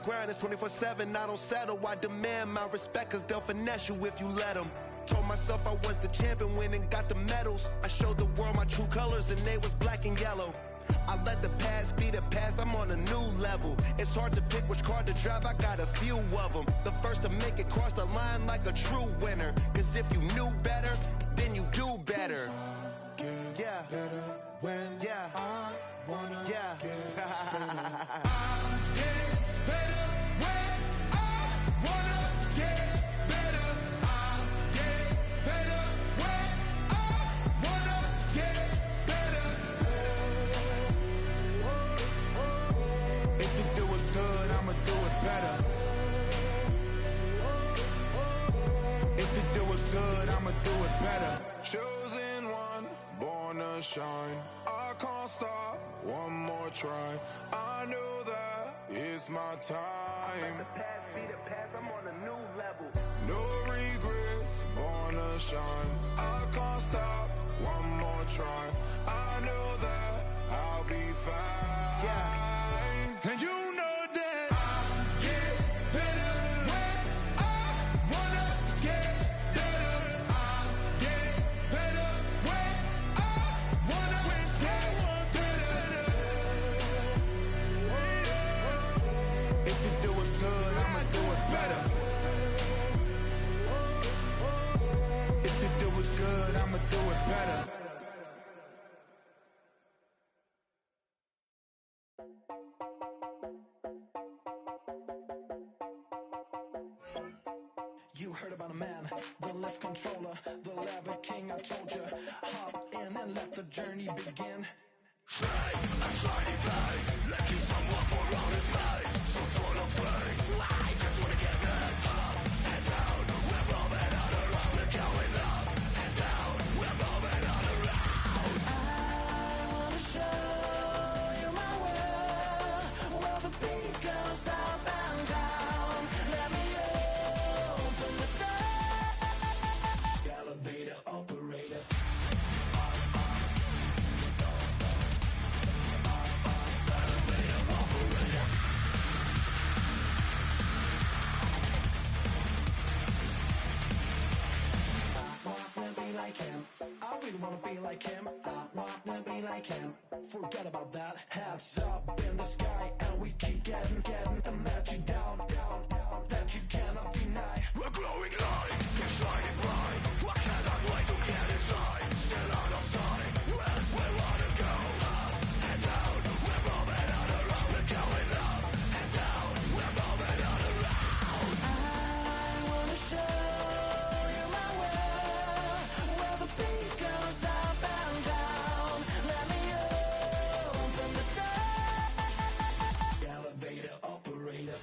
grind, it's 24/7, I don't settle. I demand my respect, cause they'll finesse you if you let them. Told myself I was the champion, went and got the medals. I showed the world my true colors and they was black and yellow. I let the past be the past, I'm on a new level. It's hard to pick which car to drive, I got a few of them. The first to make it cross the line like a true winner. Cause if you knew better, then you do better. Yeah. Better when I wanna get better. I get better when I wanna get better. I get better when I wanna get better. If you do it good, I'ma do it better. If you do it good, I'ma do it better. Chosen one, born to shine. I can't stop, one more try. I know that it's my time. Let the past be the past, I'm on a new level. No regrets, born to shine. I can't stop, one more try. I know that I'll be fine. Yeah. And you know that I get better when I wanna get better. I get better when I wanna get better. If you do it good, I'ma do it better. If you do it good, I'ma do it better. You heard about a man, the lift controller, the lever king, I told you. Hop in and let the journey begin. Straight and shiny face, looking someone for all his face. So full of praise, I just wanna get back up and down. We're moving all around, we're going up and down. We're moving all around. I wanna show you my world, where the beat goes up and down. Let me open the door. Elevator operator. Like him. I really wanna be like him. I wanna be like him. Forget about that. Heads up in the sky, and we keep getting the magic down, that you cannot deny. We're glowing light, we're shining bright. I cannot wait to get inside. Still out of sight, where we wanna go. Up and down, we're moving all around. We're going up and down, we're moving all around. I wanna show you my world, where the beat goes up and down. Let me open the door. Elevator operator.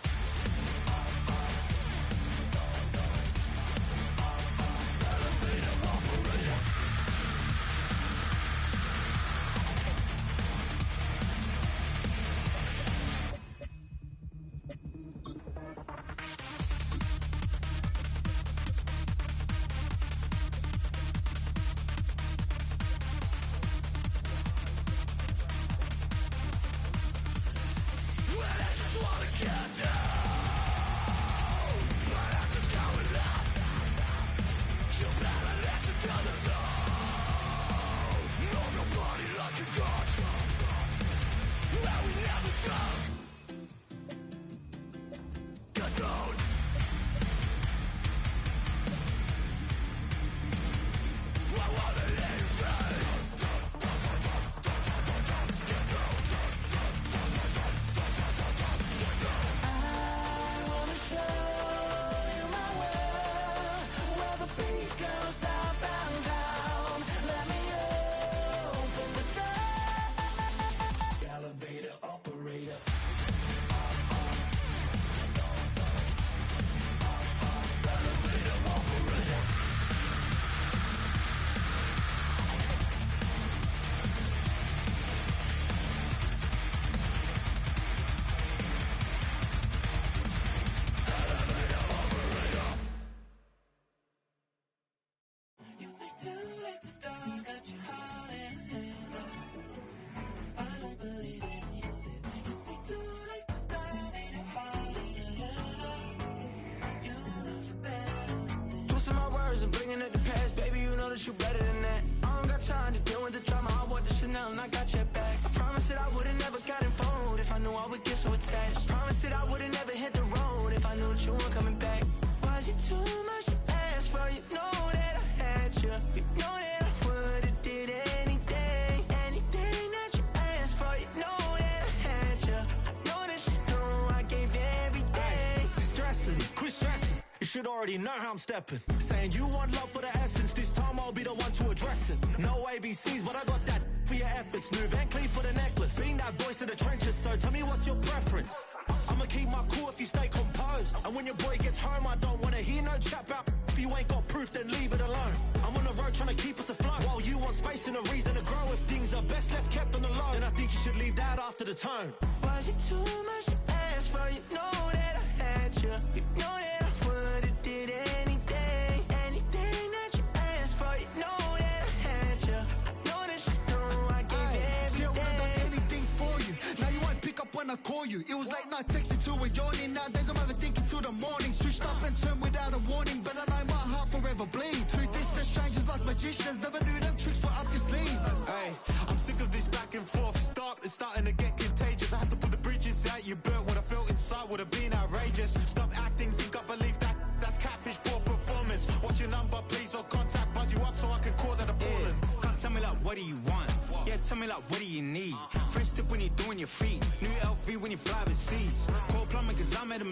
wasn't bringing up the past, baby, you know that you better than that. I don't got time to deal with the drama, I bought the Chanel and I got your back. I promised that I would've never gotten phone if I knew I would get so attached. I promised that I would've never hit the road if I knew that you weren't coming back. Was it too much to ask for? You know that I had you. You know that I would've did anything, anything that you asked for. You know that I had you. I know that you know I gave everything. Stressing, quit stressing. You should already know how I'm stepping. Saying you want love for the essence, this time I'll be the one to address it. No ABCs, but I got that for your efforts. Smooth and clean for the necklace. Being that voice in the trenches, so tell me what's your preference. I'ma keep my cool if you stay composed. And when your boy gets home, I don't wanna hear no chat about. If you ain't got proof, then leave it alone. I'm on the road trying to keep us afloat. While you want space and a reason to grow. If things are best left kept on the low, then I think you should leave that after the tone. Was it too much to ask for? You know that I had you. You know that I would've did anything, anything that you asked for. You know that I had you. I know that you know I gave everything. See, I would've done anything for you. Now you won't pick up when I call you. It was late night texting to a yawning. Nowadays I'm overthinking till the morning. Switched up and turned without a warning, but I know my heart forever bleed. Truth is, they're strangers like magicians. Never knew them tricks were up your sleeve. Hey, I'm sick of this back and forth. It's starting to get contagious. I had to put the bridges out you built. What I felt inside would have been outrageous. Stop acting, think I believe that. That's catfish, poor performance. What's your number, please, or contact. Buzz you up so I can call that appalling. Can't tell me like, what do you want? Yeah, tell me like, what do you need? French tip when you're doing your feet. New LV when you fly overseas. Call plumbing cause I'm at a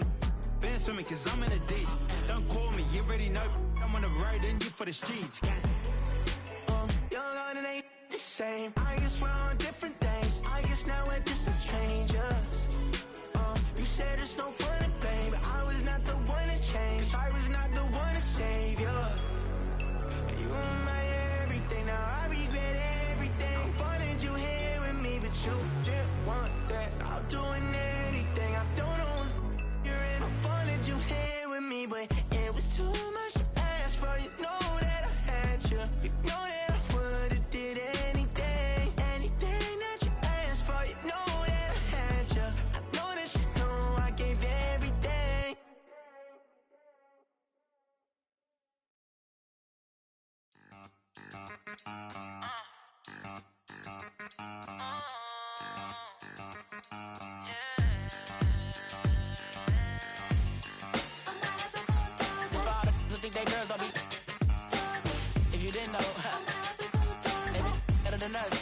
been swimming cause I'm in a deep. Don't call me, you already know. I'm on the road and you for the streets. Young on and ain't the same. I guess we're on different things. I guess now we're distant strangers. You said it's no fun to blame, but I was not the one to change. 'Cause I was not the one to save you. And you were my everything. Now I regret everything. I wanted you here with me, but you didn't want that. I'm doing anything. I don't know what's you're in. I wanted you here with me, but it was too much to ask for. You know that I had you. You know that I would've did anything, anything that you asked for. You know that I had you. I know that you know I gave everything. Think they girls, I'll be. If you didn't know, maybe better than us.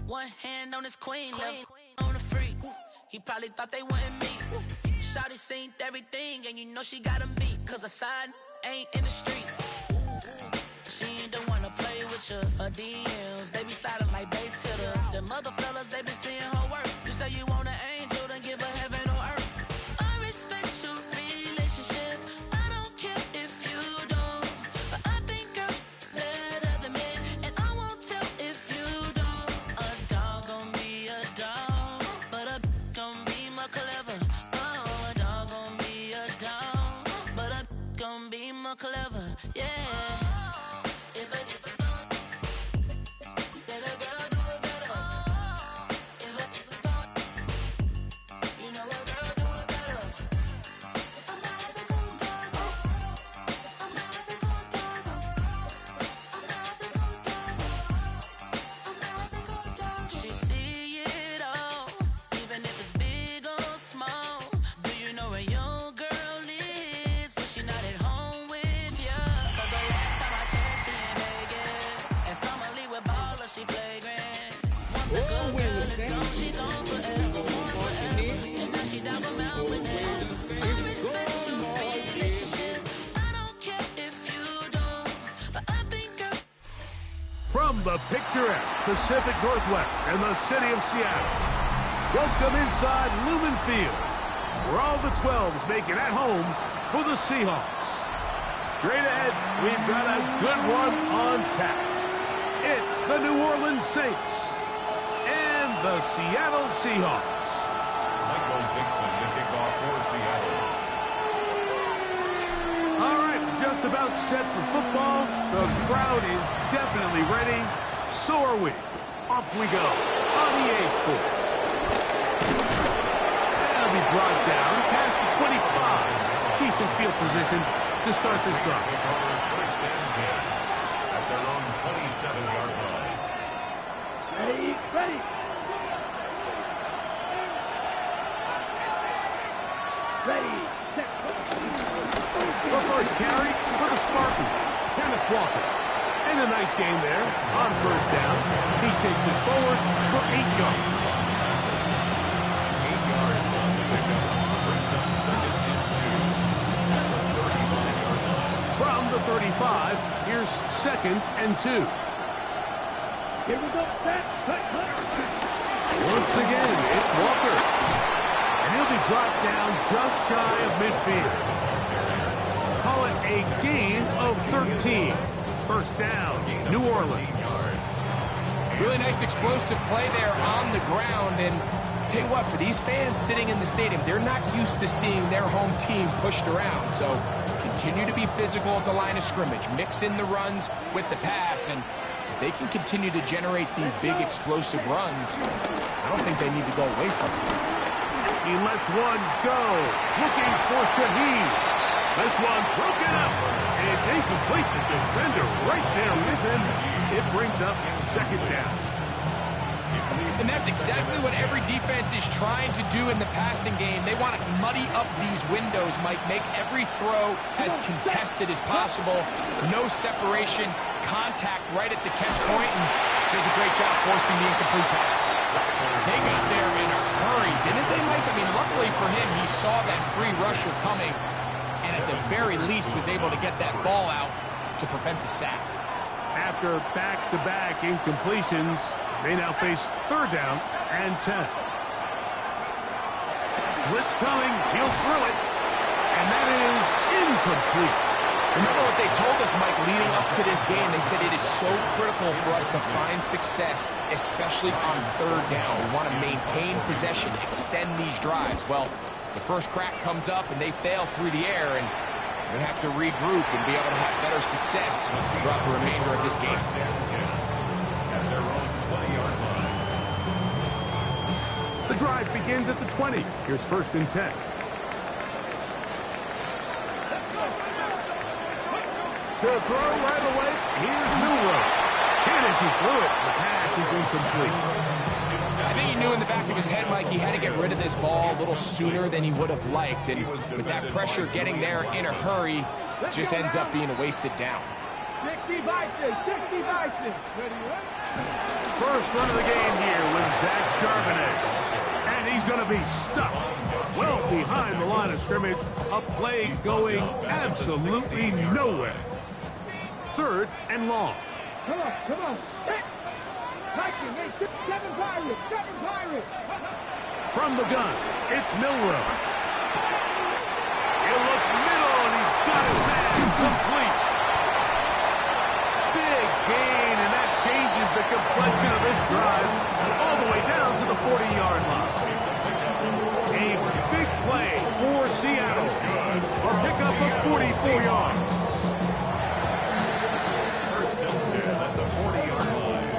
One hand on his queen, left on the freak. He probably thought they wanted me. Shawty seen everything, and you know she got him beat. 'Cause her side ain't in the streets. She ain't the one to play with you. Her DMs, they be silent like bass hitters. The mother fellas, they be seeing her work. You say you want an angel, then give her heaven on earth. I respect your relationship. I don't care if you don't. But I think girls better than me. And I won't tell if you don't. A dog gon' be a dog, but a gon' be more clever. Oh, a dog gon' be a dog, but a gon' be more clever. Yeah. From the picturesque Pacific Northwest and the city of Seattle, welcome inside Lumen Field, where all the 12s make it at home for the Seahawks. Straight ahead, we've got a good one on tap. It's the New Orleans Saints and the Seattle Seahawks. Michael Dixon to kick off for Seattle. All right, just about set for football. The crowd is definitely ready. So are we. Off we go on EA Sports. That'll be brought down past the 25. Decent field position. to start this drive. First and 10 at their own 27-yard line. Ready, ready. Ready, set. The first carry for the Spartan, Kenneth Walker. And a nice game there on first down. He takes it forward for 8 yards. 8 yards on the pickup. Brings up second and 2 at the 35-yard line. From the 35, here's second and 2. Here we go, set, cut, cut. Once again, it's Walker. And he'll be brought down just shy of midfield. Call it a gain of 13. First down, New Orleans. Really nice explosive play there on the ground. And tell you what, for these fans sitting in the stadium, they're not used to seeing their home team pushed around. So continue to be physical at the line of scrimmage. Mix in the runs with the pass. And if they can continue to generate these big explosive runs, I don't think they need to go away from it. He lets one go. Looking for Shaheed. This one broken up. It's incomplete. The defender right there with him. It brings up second down. And that's exactly what every defense is trying to do in the passing game. They want to muddy up these windows, Mike, make every throw as contested as possible. No separation, contact right at the catch point, and does a great job forcing the incomplete pass. They got there in a hurry, didn't they, Mike? I mean, luckily for him, he saw that free rusher coming, and at the very least was able to get that ball out to prevent the sack. After back-to-back incompletions, they now face third down and 10. Blitz coming, he'll throw it, and that is incomplete. Remember what they told us, Mike, leading up to this game? They said it is so critical for us to find success, especially on third down. We want to maintain possession, extend these drives. Well, the first crack comes up and they fail through the air, and they're going to have to regroup and be able to have better success throughout the remainder of this game. At their own 20-yard line. The drive begins at the 20. Here's first and 10. To throw right away, here's Milroe. And as he threw it, the pass is incomplete. I think he knew in the back of his head, Mike, he had to get rid of this ball a little sooner than he would have liked. And with that pressure getting there in a hurry, it just ends up being a wasted down. 60 Vikings, 60 Vikings. First run of the game here with Zach Charbonnet. And he's going to be stuck well behind the line of scrimmage. A play going absolutely nowhere. Third and long. Come on, come on. Viking, hey, 7 Pirates, 7 Pirates. From the gun, it's Milroe. He'll look middle, and he's got his man complete. Big gain, and that changes the complexion of this drive all the way down to the 40-yard line. A big play for Seattle. A pickup of 44 yards. First and 10 at the 40-yard line.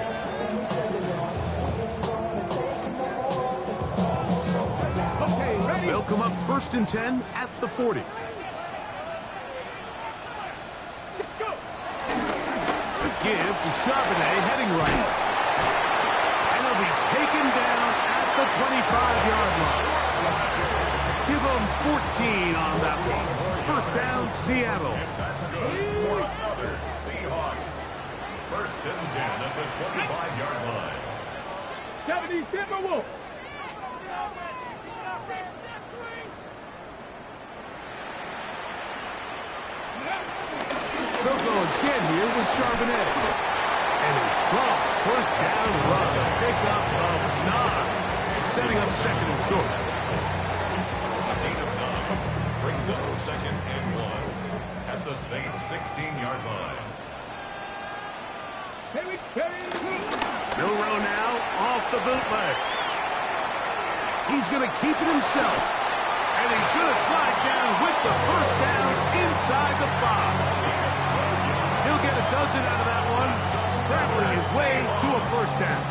Okay, ready? They'll come up first and 10 at the 40. Give to Charbonnet, heading right. And he'll be taken down at the 25-yard line. Give him 14 on that one. First down, Seattle. That's good for another Seahawks. First and 10 at the 25-yard line. 70 Timberwolves. They'll go again here with Charbonnet. And a strong first down run. Pickup of 9. Setting up second and short. It's a gain of 9. Brings up second and 1 at the Saints 16-yard line. Milroe now off the bootleg. He's going to keep it himself. And he's going to slide down with the first down inside the 5. He'll get a dozen out of that one, scrabbling his way to a first down.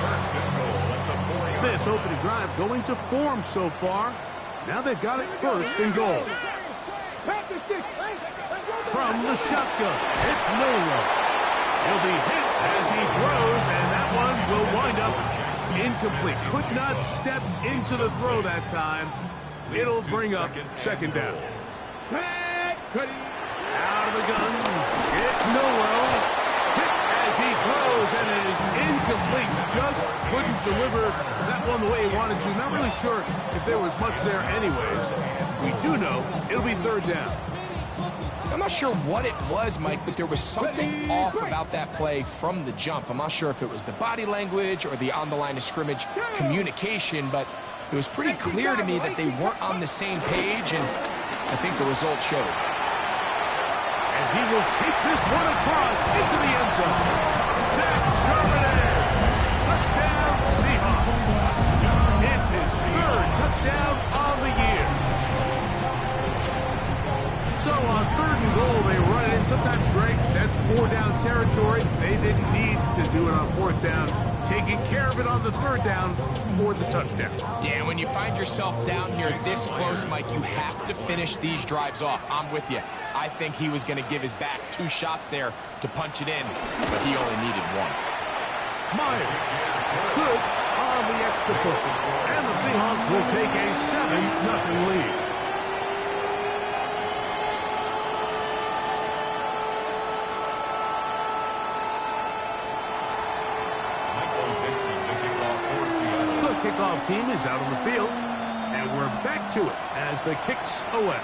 First and goal at the 40-yard line. This opening drive going to form so far. Now they've got it first and goal. From the shotgun, it's Millwall. He'll be hit as he throws, and that one will wind up incomplete. Could not step into the throw that time. It'll bring up second down. Out of the gun, it's Millwall. Hit as he throws, and it is incomplete. Just couldn't deliver that one the way he wanted to. Not really sure if there was much there anyways. We do know it'll be third down. I'm not sure what it was, Mike, but there was something off about that play from the jump. I'm not sure if it was the body language or the on-the-line of scrimmage communication, but it was pretty clear to me that they weren't on the same page, and I think the result showed. And he will take this one across into the end zone. Zach Charbonnet, touchdown Seahawks. It's his third touchdown on the year. So on third and goal, they run it in. Sometimes, Greg, that's 4 down territory. They didn't need to do it on fourth down. Taking care of it on the third down for the touchdown. Yeah, when you find yourself down here this close, Mike, you have to finish these drives off. I'm with you. I think he was going to give his back 2 shots there to punch it in, but he only needed 1. Myers, good on the extra point. And the Seahawks will take a 7-0 lead. Kickoff team is out on the field, and we're back to it as the kicks away.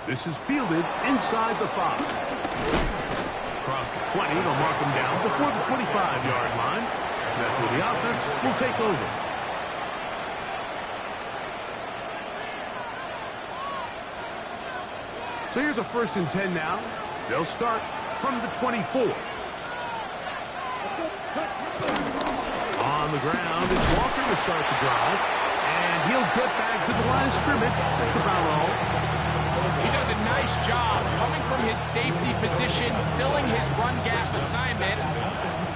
This is fielded inside the 5. Across the 20, they'll mark him down before the 25-yard line. That's where the offense will take over. So here's a 1st and 10 now. They'll start from the 24. On the ground, it's Walker to start the drive, and he'll get back to the line of scrimmage. That's about all. He does a nice job coming from his safety position, filling his run gap assignment.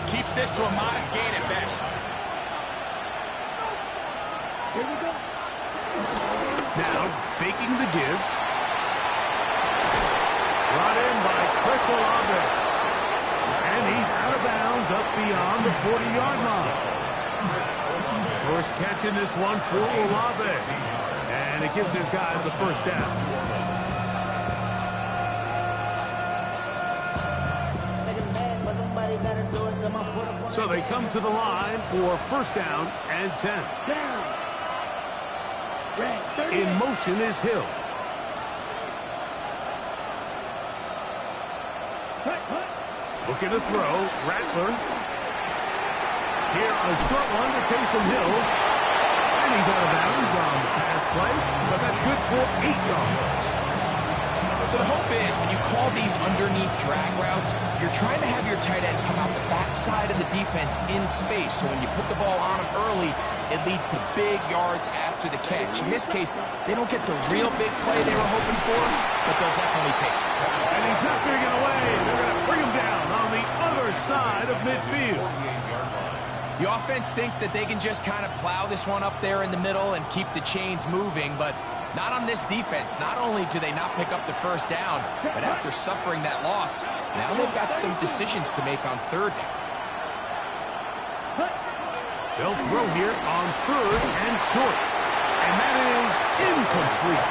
Keeps this to a modest gain at best. Here we go. Now, faking the give. Brought in by Chris Olave. And he's out of bounds up beyond the 40-yard line. First catch in this one for Olave. And it gives his guys a first down. So they come to the line for 1st down and 10. In motion is Hill. Looking to throw. Rattler. Here a short one to Taysom Hill. And he's out of bounds on the pass play, but that's good for 8 yards. So the hope is when you call these underneath drag routes, you're trying to have your tight end come out the backside of the defense in space. So when you put the ball on him early, it leads to big yards after the catch. In this case, they don't get the real big play they were hoping for, but they'll definitely take it. And he's not big it away. They're going to bring him down on the other side of midfield. The offense thinks that they can just kind of plow this one up there in the middle and keep the chains moving, but not on this defense. Not only do they not pick up the first down, but after suffering that loss, now they've got some decisions to make on 3rd down. They'll throw here on 3rd and short. And that is incomplete.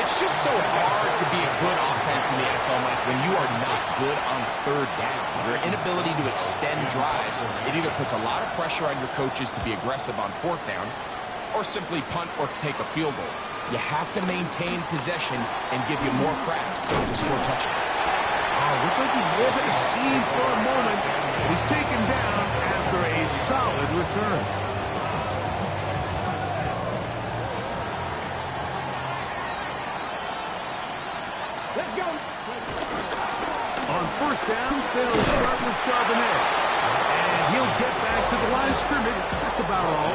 It's just so hard to be a good offense in the NFL, Mike, when you are not good on 3rd down. Your inability to extend drives, it either puts a lot of pressure on your coaches to be aggressive on 4th down, or simply punt or take a field goal. You have to maintain possession and give you more cracks to score touchdowns. Oh, looked like he wasn't seen for a moment. He's taken down after a solid return. Let's go. On 1st down, they'll start with Charbonnet. And he'll get back to the line of scrimmage. That's about all.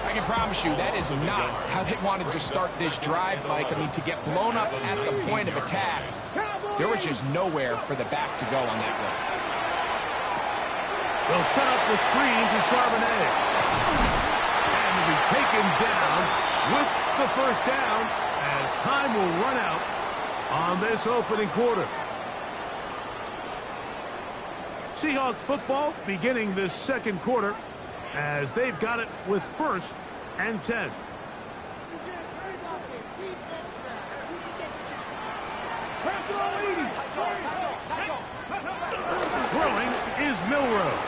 I can promise you that is not how they wanted to start this drive, Mike. I mean, to get blown up at the point of attack, there was just nowhere for the back to go on that run. They'll set up the screen to Charbonnet. And will be taken down with the first down as time will run out on this opening quarter. Seahawks football beginning this second quarter as they've got it with 1st and 10. Throwing is Milroe.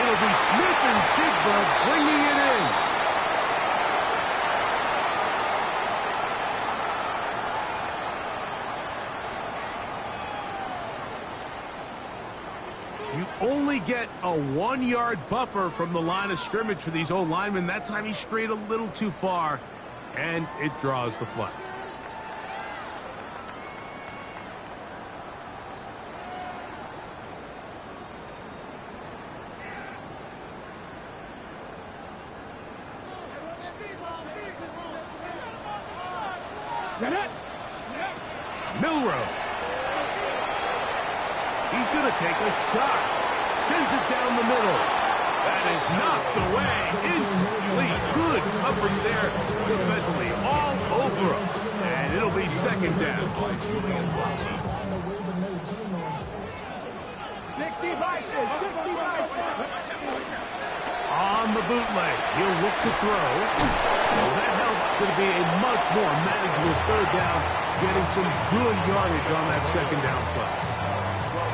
It'll be Smith and Jigba bringing it in. You only get a 1-yard buffer from the line of scrimmage for these old linemen. That time he strayed a little too far, and it draws the flag. Milroe. He's going to take a shot. Sends it down the middle. That is knocked away. Incomplete. Good coverage there defensively. All over him. And it'll be 2nd down. On the bootleg. He'll look to throw. So that helps. It's going to be a much more manageable 3rd down. Getting some good yardage on that 2nd down play.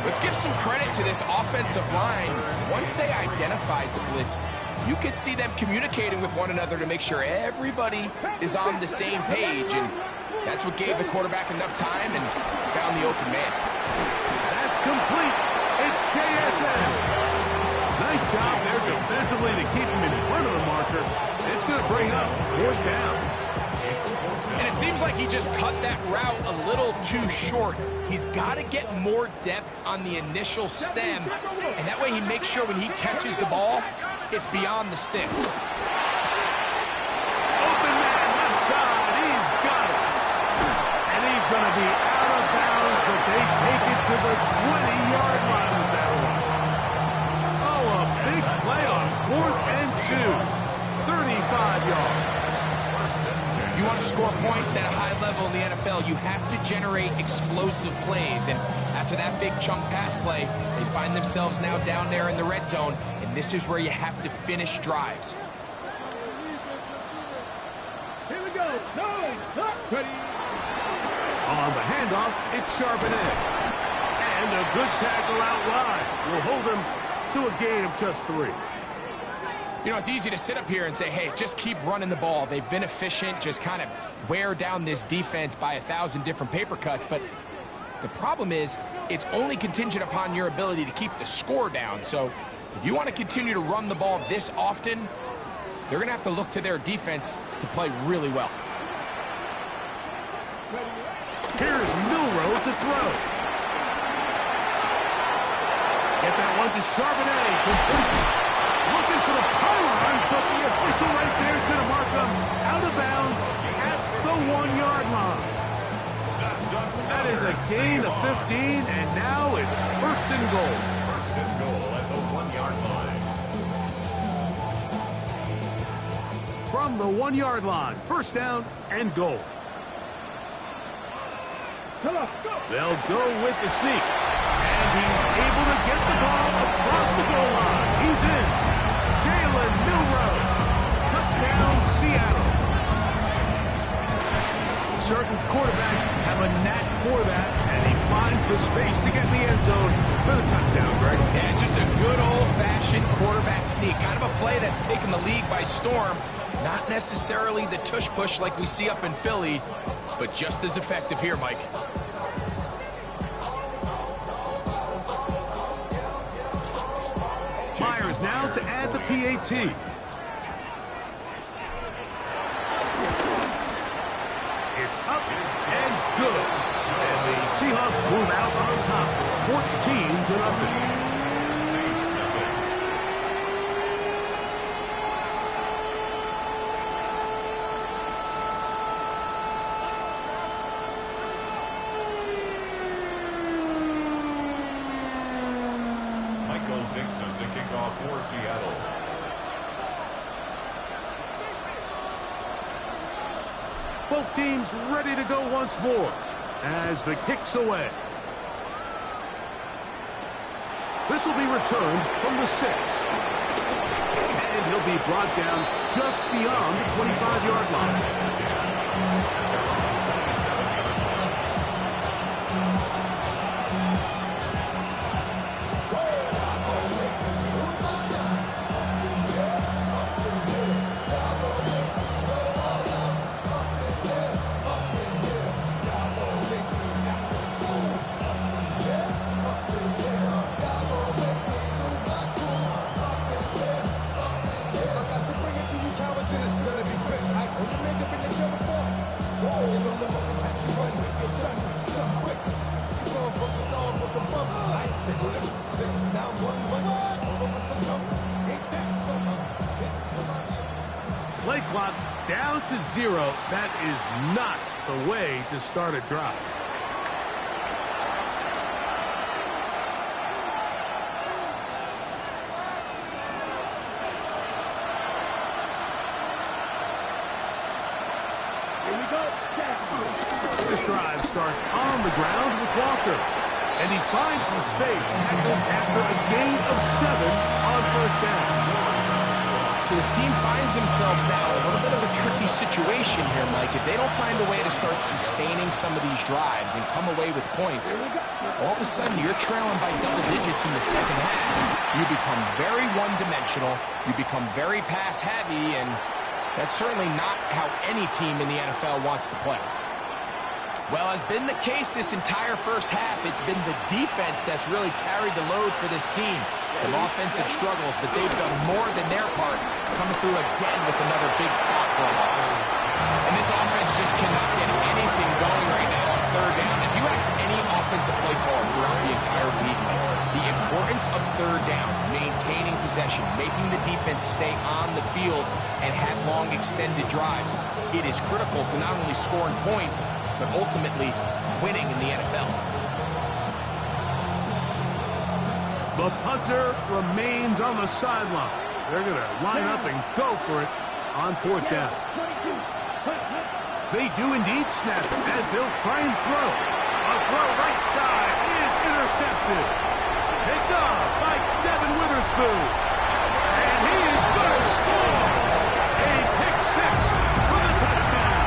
Let's give some credit to this offensive line. Once they identified the blitz, you could see them communicating with one another to make sure everybody is on the same page, and that's what gave the quarterback enough time and found the open man. That's complete. It's JSN. Nice job there defensively to keep him in front of the marker. It's going to bring up 4th down. And it seems like he just cut that route a little too short. He's got to get more depth on the initial stem, and that way he makes sure when he catches the ball, it's beyond the sticks. Open man left side. He's got it. And he's going to be out of bounds, but they take it to the 20-yard line with that one. Oh, a big play on 4th and 2. 35 yards. If you want to score points at a high level in the NFL, you have to generate explosive plays. And after that big chunk pass play, they find themselves now down there in the red zone. And this is where you have to finish drives. Here we go. Ready. On the handoff, it's Charbonnet. And a good tackle out wide will hold him to a gain of just 3. You know, it's easy to sit up here and say, hey, just keep running the ball. They've been efficient, just kind of wear down this defense by 1,000 different paper cuts. But the problem is it's only contingent upon your ability to keep the score down. So if you want to continue to run the ball this often, they're going to have to look to their defense to play really well. Here's Milroe to throw. Get that one to Charbonnet. Complete. Looking for the pylon, but the official right there is going to mark him out of bounds at the 1-yard line. That is a gain of 15, and now it's 1st and goal. 1st and goal at the 1-yard line. From the 1-yard line, 1st down and goal. They'll go with the sneak, and he's able to get the ball across the goal line. He's in. Jalen Milroe. Touchdown, Seattle. Certain quarterbacks have a knack for that, and he finds the space to get in the end zone for the touchdown, Greg. Yeah, just a good old-fashioned quarterback sneak. Kind of a play that's taken the league by storm. Not necessarily the tush-push like we see up in Philly, but just as effective here, Mike. Myers now to add the PAT. It's up and good. And the Seahawks move out on top, 14-0. Saints nothing. Michael Dixon to kick off for Seattle. Both teams ready to go once more as the kick's away. This will be returned from the 6. And he'll be brought down just beyond the 25-yard line. Play clock down to 0. That is not the way to start a drive. Here we go. This drive starts on the ground with Walker. And he finds some space after a gain of 7 on first down. So this team finds themselves now in a little bit of a tricky situation here, Mike. If they don't find a way to start sustaining some of these drives and come away with points, all of a sudden you're trailing by double digits in the second half. You become very one-dimensional. You become very pass-heavy, and that's certainly not how any team in the NFL wants to play. Well, has been the case this entire first half. It's been the defense that's really carried the load for this team. Some offensive struggles, but they've done more than their part, coming through again with another big stop for a loss. And this offense just cannot get anything going right now on third down. If you ask any offensive play caller throughout the entire league, the importance of third down, maintaining possession, making the defense stay on the field and have long extended drives, it is critical to not only scoring points, but ultimately winning in the NFL. The punter remains on the sideline. They're going to line up and go for it on fourth down. They do indeed snap it as they'll try and throw. A throw right side is intercepted. Picked up by Devin Witherspoon. And he is going to score. A pick 6 for the touchdown.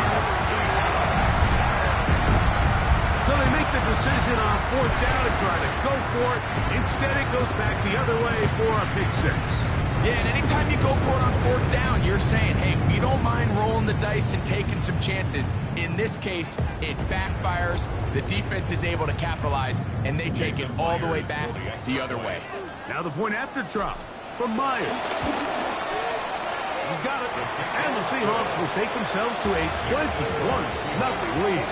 So they make the decision on fourth down to try to go for it. Instead, it goes back the other way for a pick 6. Yeah, and anytime you go for it on fourth down, you're saying, hey, we don't mind rolling the dice and taking some chances. In this case, it backfires. The defense is able to capitalize, and they take it all the way back the other way. Now the point after drop from Myers. He's got it. And the Seahawks will take themselves to a 21-0 lead.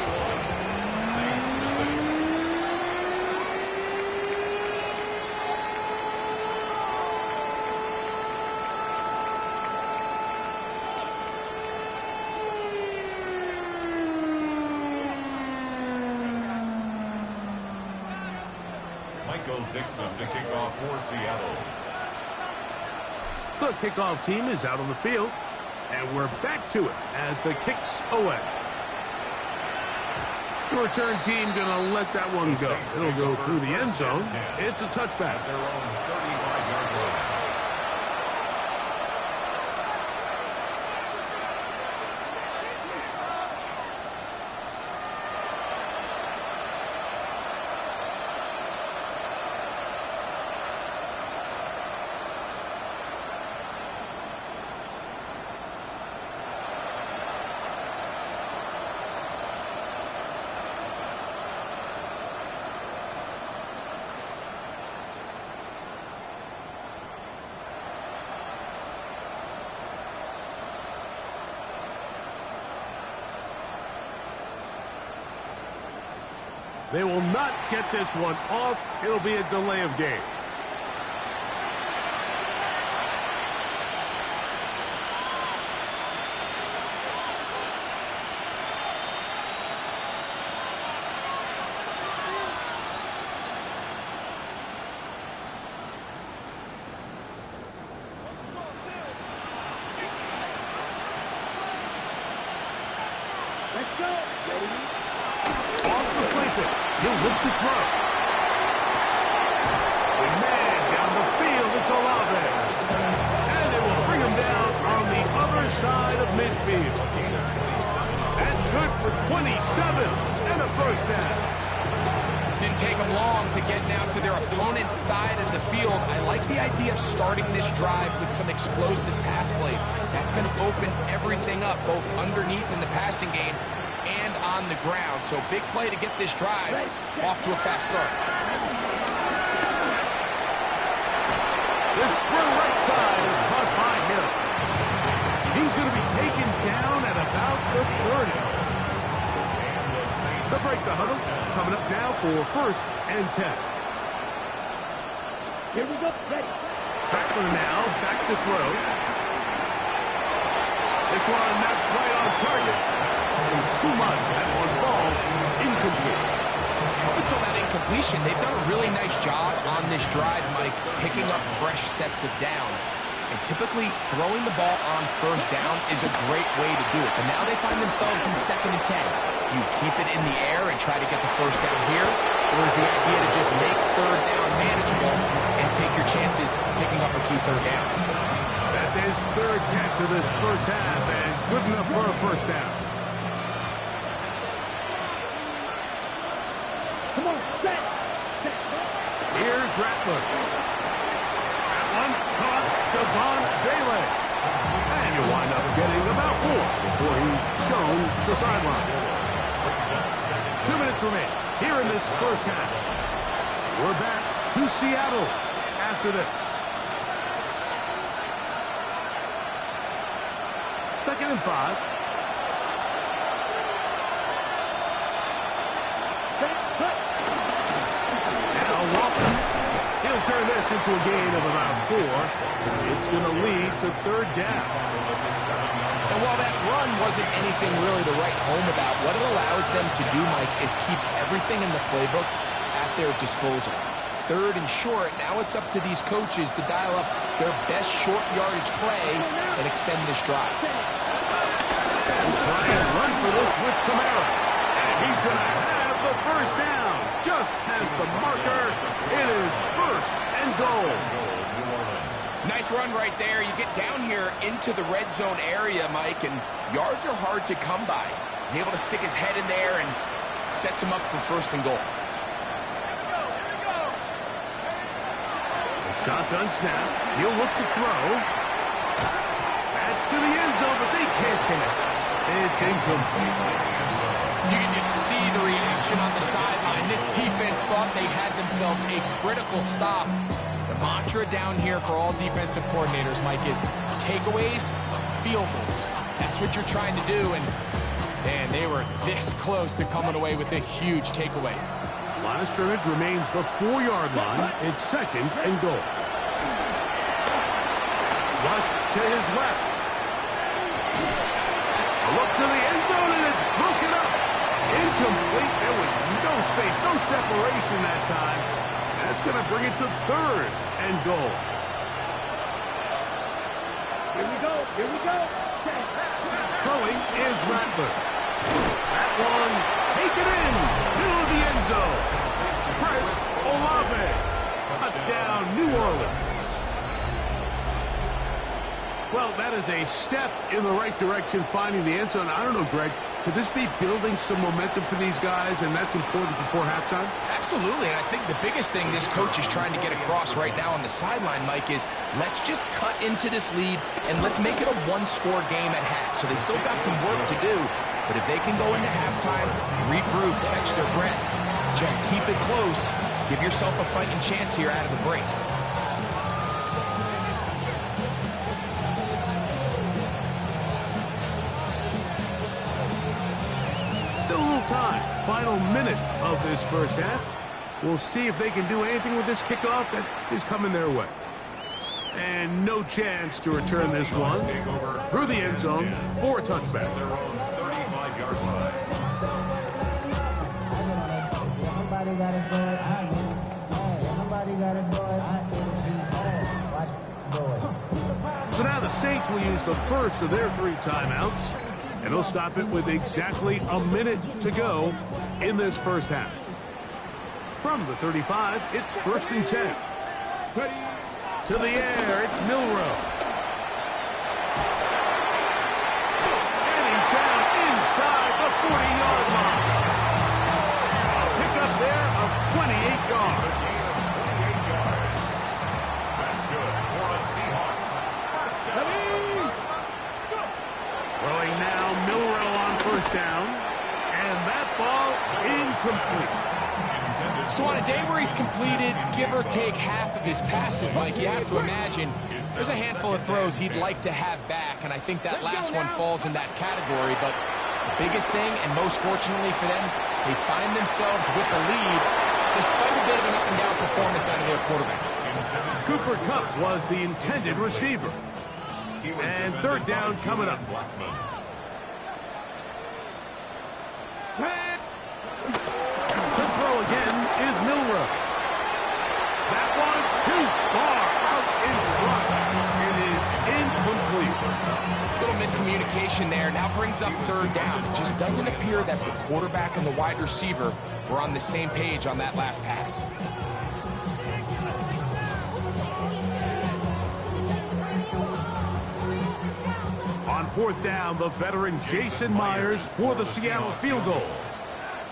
Dixon to kick off for Seattle. The kickoff team is out on the field, and we're back to it as the kick's away. The return team going to let that one go. It'll go through the end zone. It's a touchback. Their own 35-yard line. They will not get this one off. It'll be a delay of game. Off the play pick. He'll look to throw. And man, down the field, it's Olave. And they will bring him down on the other side of midfield. That's good for 27 and a first down. Didn't take them long to get now to their opponent's side of the field. I like the idea of starting this drive with some explosive pass plays. That's going to open everything up, both underneath in the passing game and on the ground. So big play to get this drive off to a fast start. This throw right side is caught by him. He's going to be taken down at about the 30. They'll break the huddle. Coming up now for 1st and 10. Here we go. Ready. Backler now. Back to throw. This one not quite on target. Too much. That one falls incomplete. Up until that incompletion, they've done a really nice job on this drive, Mike, picking up fresh sets of downs. And typically, throwing the ball on 1st down is a great way to do it. But now they find themselves in 2nd and 10. Do you keep it in the air and try to get the 1st down here? Or is the idea to just make 3rd down manageable and take your chances picking up a key 3rd down? That's his 3rd catch of this first half, and good enough for a 1st down. Come on, set. Here's Rattler. That one caught Devon Vele. And you wind up getting about 4 before he's shown the sideline. 2 minutes remain here in this first half. We're back to Seattle after this. 2nd and 5. Now Walker. He'll turn this into a gain of about 4. It's going to lead to 3rd down. And while that run wasn't anything really to write home about, what it allows them to do, Mike, is keep everything in the playbook at their disposal. 3rd and short, now it's up to these coaches to dial up their best short yardage play and extend this drive. We'll try and run for this with Kamara. And he's going to have the 1st down. Just past the marker. It is 1st and goal. Nice run right there. You get down here into the red zone area, Mike, and yards are hard to come by. He's able to stick his head in there and sets him up for 1st and goal. The shotgun snap. He'll look to throw. That's to the end zone, but they can't connect. It's incomplete. You can just see the reaction on the sideline. This defense thought they had themselves a critical stop. The mantra down here for all defensive coordinators, Mike, is takeaways, field goals. That's what you're trying to do, and man, they were this close to coming away with a huge takeaway. Line of scrimmage remains the 4-yard line. It's 2nd and goal. Rush to his left. A look to the end zone, and it's broken up. Incomplete. There was no space, no separation that time. That's going to bring it to 3rd and goal. Here we go. Here we go. Throwing is Rattler. That one taken in. Middle of the end zone. Chris Olave. Touchdown, New Orleans. Well, that is a step in the right direction, finding the end zone. I don't know, Greg. Could this be building some momentum for these guys, and that's important before halftime? Absolutely, and I think the biggest thing this coach is trying to get across right now on the sideline, Mike, is let's just cut into this lead, and let's make it a 1-score game at half. So they still got some work to do, but if they can go into halftime, regroup, catch their breath, just keep it close, give yourself a fighting chance here out of the break. Still a little time. Final minute of this first half. We'll see if they can do anything with this kickoff that is coming their way. And no chance to return this one through the end zone for a touchback. Their own 35-yard line. Somebody got to do it. Somebody got to do it. So now the Saints will use the first of their 3 timeouts. And he'll stop it with exactly a minute to go in this first half. From the 35, it's 1st and 10. To the air, it's Milroe. And he's down inside the 40-yard line. A pickup there of 28 yards. That's good for a Seahawks. First down. Throwing now, Milroe on 1st down. And that ball incomplete. So on a day where he's completed, give or take half of his passes, Mike, you have to imagine there's a handful of throws he'd like to have back, and I think that last one falls in that category. But the biggest thing, and most fortunately for them, they find themselves with the lead despite a bit of an up-and-down performance out of their quarterback. Cooper Kupp was the intended receiver. And 3rd down coming up. To throw again is Milroe. That one too far out in front. It is incomplete. Little miscommunication there. Now brings up 3rd down. It just doesn't appear that the quarterback and the wide receiver were on the same page on that last pass. On 4th down, the veteran Jason Myers for the Seattle field goal.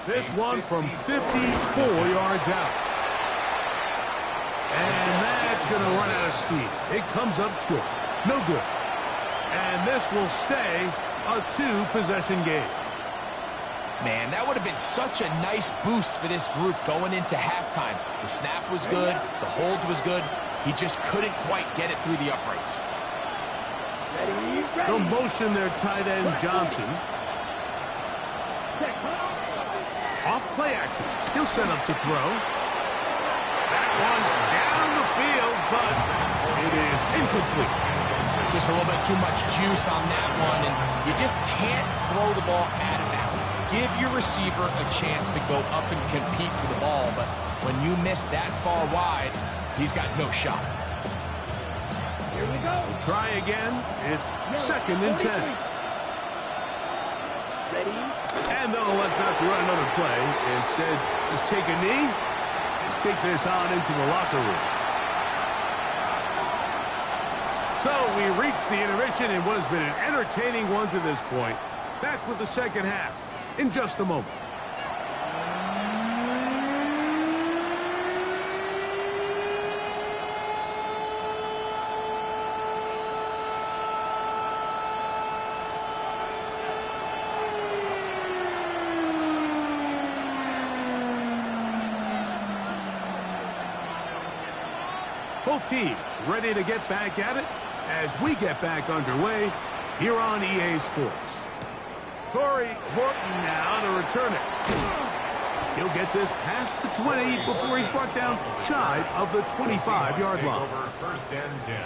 This one from 54 yards out. And that's going to run out of steam. It comes up short. No good. And this will stay a 2-possession game. Man, that would have been such a nice boost for this group going into halftime. The snap was good. The hold was good. He just couldn't quite get it through the uprights. They'll motion their tight end Johnson. Off play action. He'll set up to throw. That one down the field, but it is incomplete. Just a little bit too much juice on that one, and you just can't throw the ball out of bounds. Give your receiver a chance to go up and compete for the ball, but when you miss that far wide, he's got no shot. Here we go. We'll try again. It's 2nd and 10. Ready? And they'll elect not to run another play. Instead, just take a knee and take this on into the locker room. So we reach the intermission in what has been an entertaining one to this point. Back with the second half in just a moment. Both teams ready to get back at it as we get back underway here on EA Sports. Corey Horton now to return it. He'll get this past the 20 before he's brought down shy of the 25-yard line. Over 1st and 10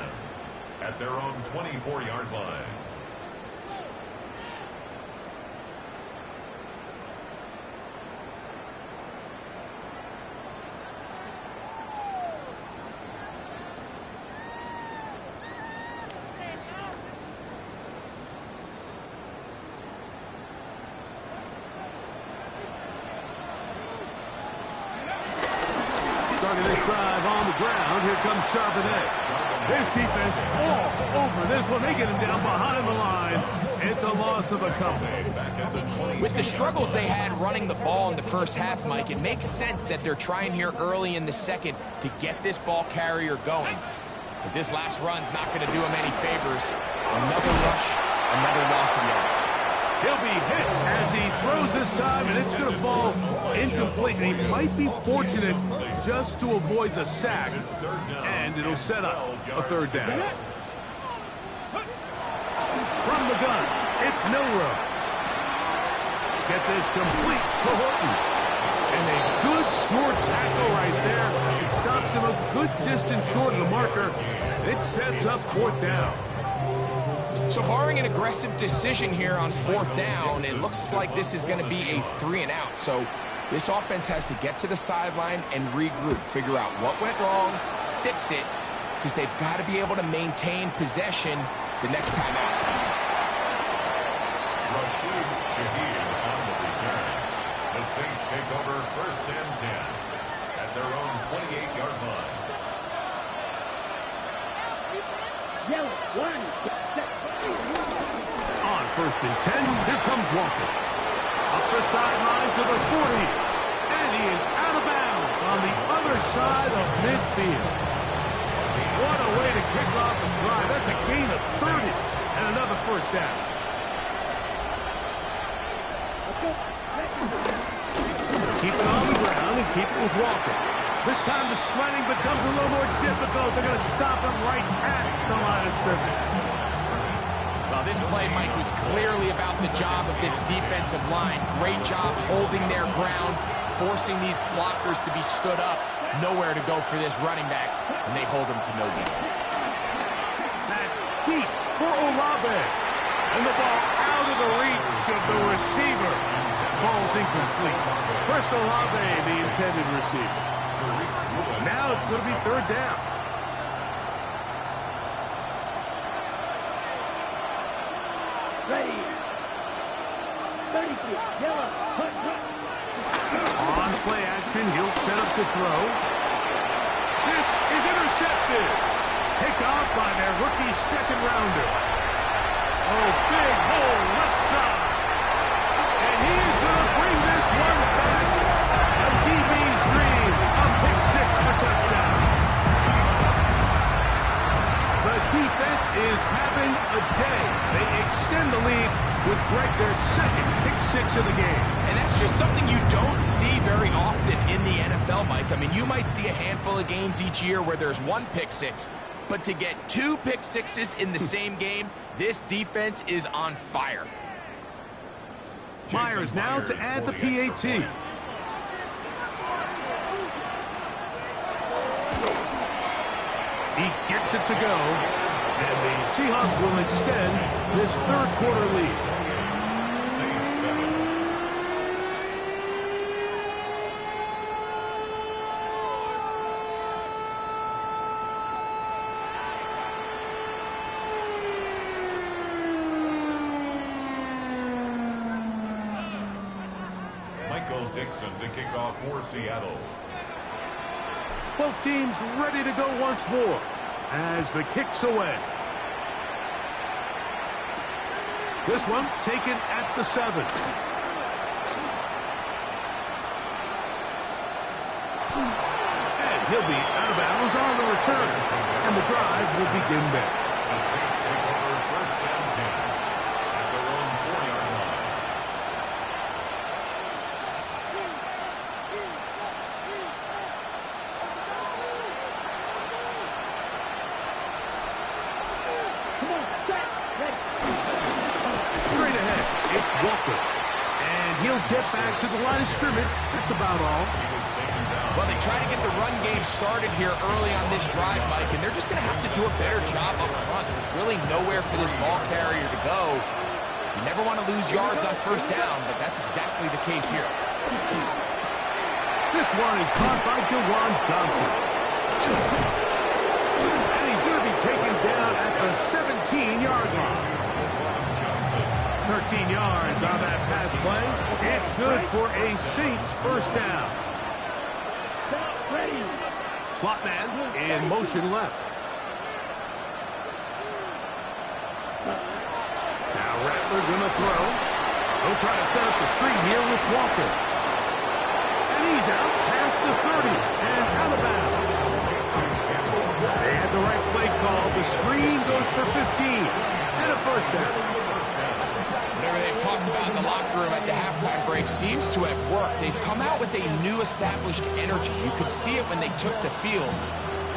at their own 24-yard line. Starting this drive on the ground, here comes Charbonnet. His defense all over this one. They get him down behind the line. It's a loss of a couple. With the struggles they had running the ball in the first half, Mike, it makes sense that they're trying here early in the second to get this ball carrier going. But this last run's not going to do him any favors. Another rush, another loss of yards. He'll be hit as he throws this time, and it's going to fall incomplete. And he might be fortunate just to avoid the sack, and it'll set up a 3rd down. From the gun, it's Milroe. Get this complete to Horton. And a good short tackle right there. It stops him a good distance short of the marker. It sets up 4th down. So barring an aggressive decision here on 4th down, it looks like this is going to be a 3 and out. So this offense has to get to the sideline and regroup, figure out what went wrong, fix it, because they've got to be able to maintain possession the next time out. Rashid Shaheed on the return. The Saints take over 1st and 10 at their own 28-yard line. On 1st and 10, here comes Walker. Up the sideline to the 40. And he is out of bounds on the other side of midfield. What a way to kick off the drive. That's a gain of 30 and another first down. Keep it on the ground and keep it with Walker. This time the sledding becomes a little more difficult. They're going to stop him right at the line of scrimmage. Well, this play, Mike, was clearly about the job of this defensive line. Great job holding their ground, forcing these blockers to be stood up. Nowhere to go for this running back, and they hold him to no gain. Back deep for Olave. And the ball out of the reach of the receiver. Ball's incomplete. Chris Olave, the intended receiver. Now it's going to be 3rd down. Ready. 33. Yellow. On play action, he'll set up to throw. This is intercepted. Picked off by their rookie 2nd rounder. Oh, big hole left side. And he is going to bring this one back. A DB's dream. A pick 6 for touchdown. The defense is having a day. They extend the lead with their 2nd pick 6 of the game. And that's just something you don't see very often in the NFL, Mike. I mean, you might see a handful of games each year where there's 1 pick 6. But to get 2 pick 6s in the same game, this defense is on fire. Myers now to add the PAT. He gets it to go. And the Seahawks will extend this 3rd quarter lead. Saints 7. Michael Dixon to kick off for Seattle. Both teams ready to go once more as the kick's away. This one taken at the 7. And he'll be out of bounds on the return. And the drive will begin there. The Saints take over 1st and 10 at their own 4-yard line. Straight ahead, it's Walker. And he'll get back to the line of scrimmage. That's about all. Well, they try to get the run game started here early on this drive, Mike, and they're just going to have to do a better job up front. There's really nowhere for this ball carrier to go. You never want to lose yards on 1st down, but that's exactly the case here. This one is caught by Jawan Johnson. And he's going to be taken down at the 17-yard line. 13 yards on that pass play. It's good for a Saints 1st down. Slot man in motion left. Now Rattler gonna throw. He'll try to set up the screen here with Walker. And he's out past the 30 and out of bounds. They had the right play call. The screen goes for 15 and a 1st down. Whatever they've talked about in the locker room at the halftime break seems to have worked. They've come out with a new established energy. You could see it when they took the field.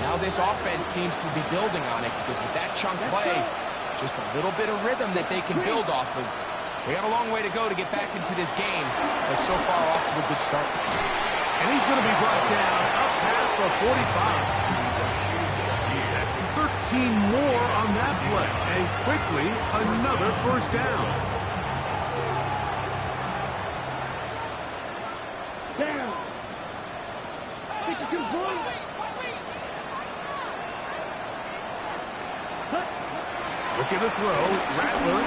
Now this offense seems to be building on it because with that chunk play, just a little bit of rhythm that they can build off of. They got a long way to go to get back into this game, but so far off to a good start. And he's going to be brought down up past the 45. That's 13 more on that play. And quickly, another 1st down. Down. 52 points. Looking to throw. Rattler.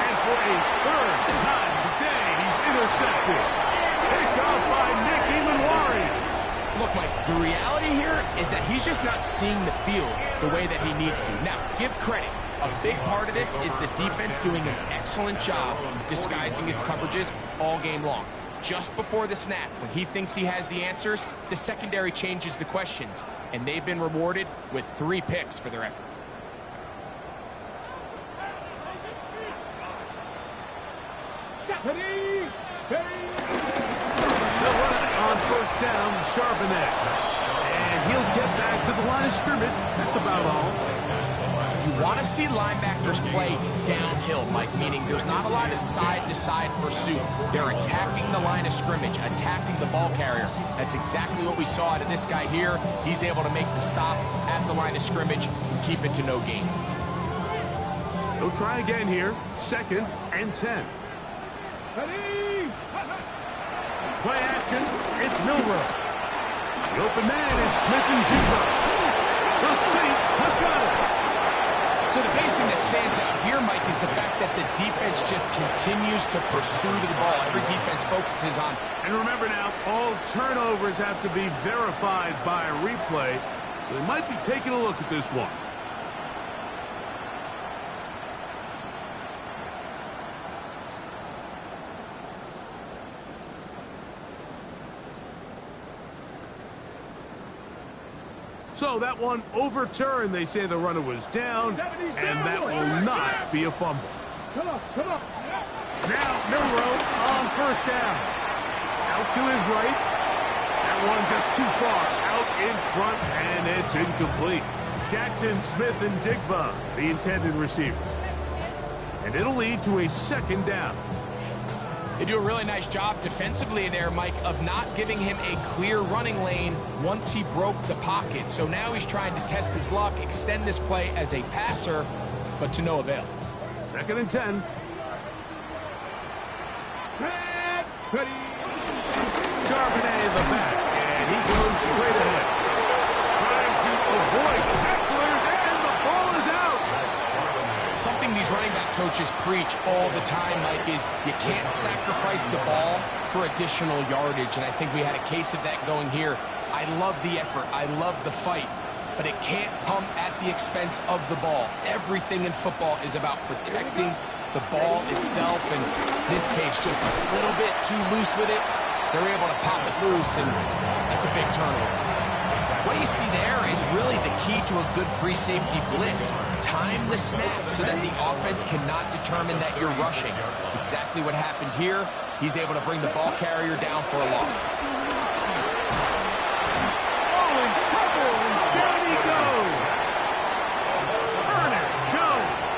And for a third time today. He's intercepted. Picked off by Nick Emanwari. Look, Mike, the reality here is that he's just not seeing the field the way that he needs to. Now, give credit. A big part of this is the defense doing an excellent job disguising its coverages all game long. Just before the snap, when he thinks he has the answers, the secondary changes the questions, and they've been rewarded with 3 picks for their effort. They'll run it on first down, Charbonnet. And he'll get back to the line of scrimmage. That's about all. You want to see linebackers play downhill, Mike, meaning there's not a lot of side-to-side pursuit. They're attacking the line of scrimmage, attacking the ball carrier. That's exactly what we saw out of this guy here. He's able to make the stop at the line of scrimmage and keep it to no gain. They'll try again here. 2nd and 10. Play action. It's Milroe. The open man is Smith and Jigba. The Saints have got it. So the biggest thing that stands out here, Mike, is the fact that the defense just continues to pursue the ball. Every defense focuses on. And remember now, all turnovers have to be verified by a replay. So they might be taking a look at this one. So that one overturned. They say the runner was down, and that will not be a fumble. Come on. Now Milroe on first down. Out to his right. That one just too far. Out in front, and it's incomplete. Jackson, Smith, and Jigba, the intended receiver. And it'll lead to a 2nd down. They do a really nice job defensively there, Mike, of not giving him a clear running lane once he broke the pocket. So now he's trying to test his luck, extend this play as a passer, but to no avail. 2nd and 10. Charbonnet in the back, and he goes straight ahead. Trying to avoid tacklers, and the ball is out. Something these running back coaches preach all the time, Mike, is you can't sacrifice the ball for additional yardage, and I think we had a case of that going here. I love the effort. I love the fight, but it can't come at the expense of the ball. Everything in football is about protecting the ball itself, and in this case, just a little bit too loose with it. They're able to pop it loose, and that's a big turnover. What you see there is really the key to a good free safety blitz. Time the snap so that the offense cannot determine that you're rushing. That's exactly what happened here. He's able to bring the ball carrier down for a loss. Oh, in trouble, and down he goes. Ernest Jones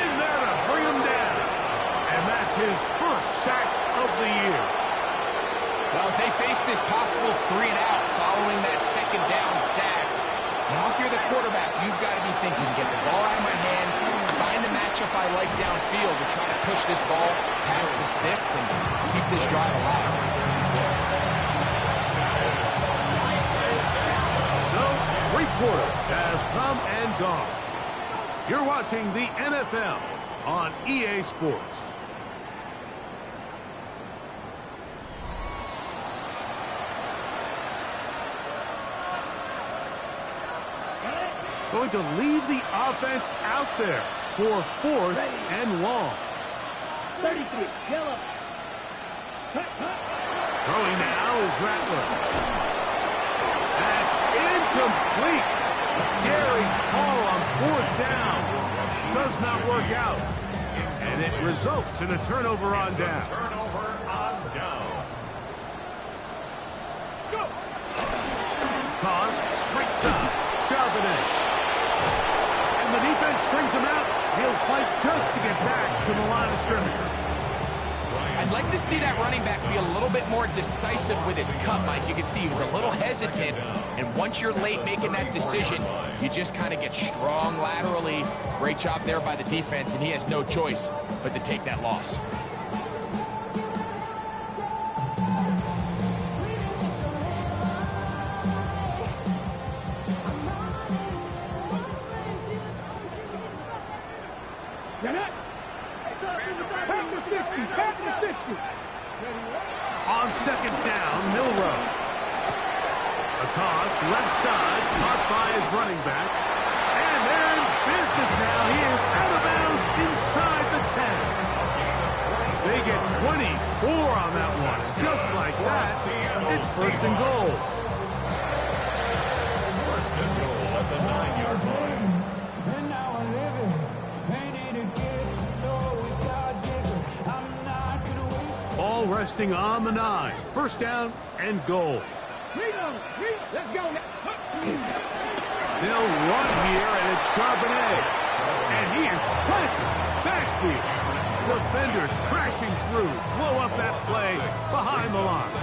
in there to bring him down. And that's his first sack of the year. Well, as they face this possible 3-and-out following that 2nd down sack, now if you're the quarterback, you've got to be thinking, get the ball out of my hand, find a matchup I like downfield to try to push this ball past the sticks and keep this drive alive. So, 3 quarters have come and gone. You're watching the NFL on EA Sports. Going to leave the offense out there for 4th and long. 33, yellow. Throwing now is Rattler. That's incomplete. Gary Hall on 4th down. Does not work out. And it results in a turnover on down. Let's go. Toss, right side, Charbonnet. And the defense strings him out. He'll fight just to get back to the line of scrimmage. I'd like to see that running back be a little bit more decisive with his cut, Mike. You can see he was a little hesitant, and once you're late making that decision, you just kind of get strong laterally. Great job there by the defense, and he has no choice but to take that loss. toss, left side, caught by his running back. And they're in business now. He is out of bounds inside the 10. They get 24 on that one. Just like that, it's first and goal. First and goal at the 9-yard line. And now I live it. Ain't it a gift to know it's God-given? I'm not gonna waste it. All resting on the 9. First down and goal. Let's go. They'll run here, and it's Charbonnet. And he is planted. Backfield. Defenders crashing through. Blow up that play behind the line.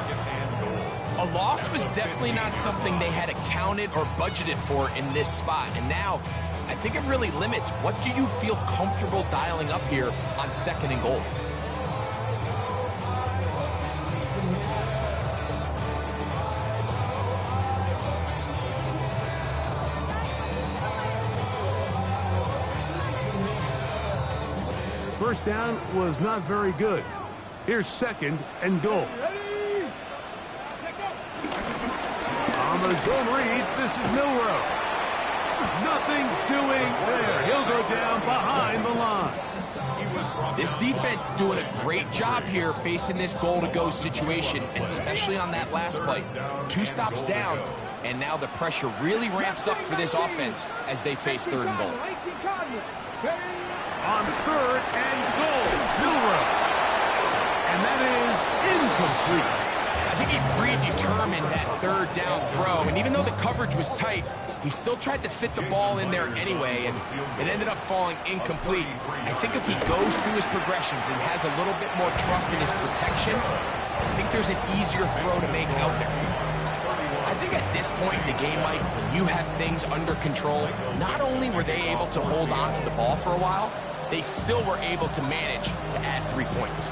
A loss was definitely not something they had accounted or budgeted for in this spot. And now, I think it really limits what do you feel comfortable dialing up here on second and goal. First down was not very good. Here's second and goal. On the zone read, this is Milrow. Nothing doing there. He'll go down behind the line. This defense doing a great job here facing this goal-to-go situation, especially on that last play. 2 stops down, and now the pressure really ramps up for this offense as they face third and goal. On third and goal, Milrow. And that is incomplete. I think he predetermined that third down throw, and even though the coverage was tight, he still tried to fit the ball in there anyway, and it ended up falling incomplete. I think if he goes through his progressions and has a little bit more trust in his protection, I think there's an easier throw to make out there. I think at this point in the game, Mike, when you have things under control, not only were they able to hold on to the ball for a while, they still were able to manage to add 3 points.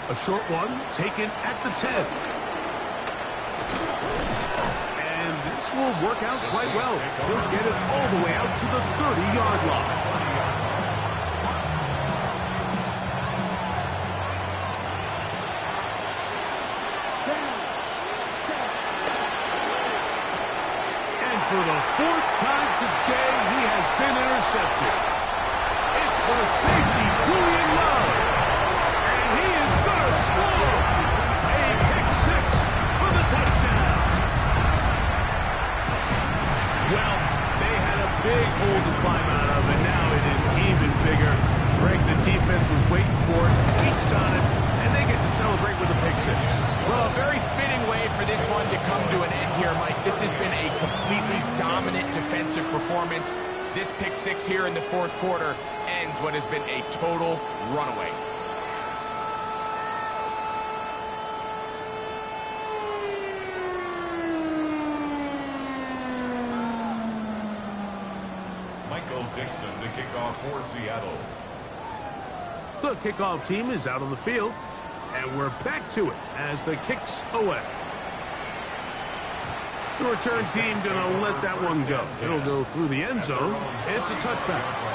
A short one taken at the 10. And this will work out quite well. He'll get it all the way out to the 30-yard line. For the 4th time today, he has been intercepted. It's for the safety, Julian Love. And he is going to score. A pick 6 for the touchdown. Well, they had a big hole to climb out of, and now it is even bigger. Greg, the defense was waiting for it, feast on it, and they get to celebrate with a pick 6. Well, a very fitting way for this one to come to an end here, Mike. This has been a completely dominant defensive performance. This pick 6 here in the 4th quarter ends what has been a total runaway. Michael Dixon to kick off for Seattle. The kickoff team is out on the field, and we're back to it as the kick's away. The return team's going to let that one go. It'll go through the end zone. It's a touchback.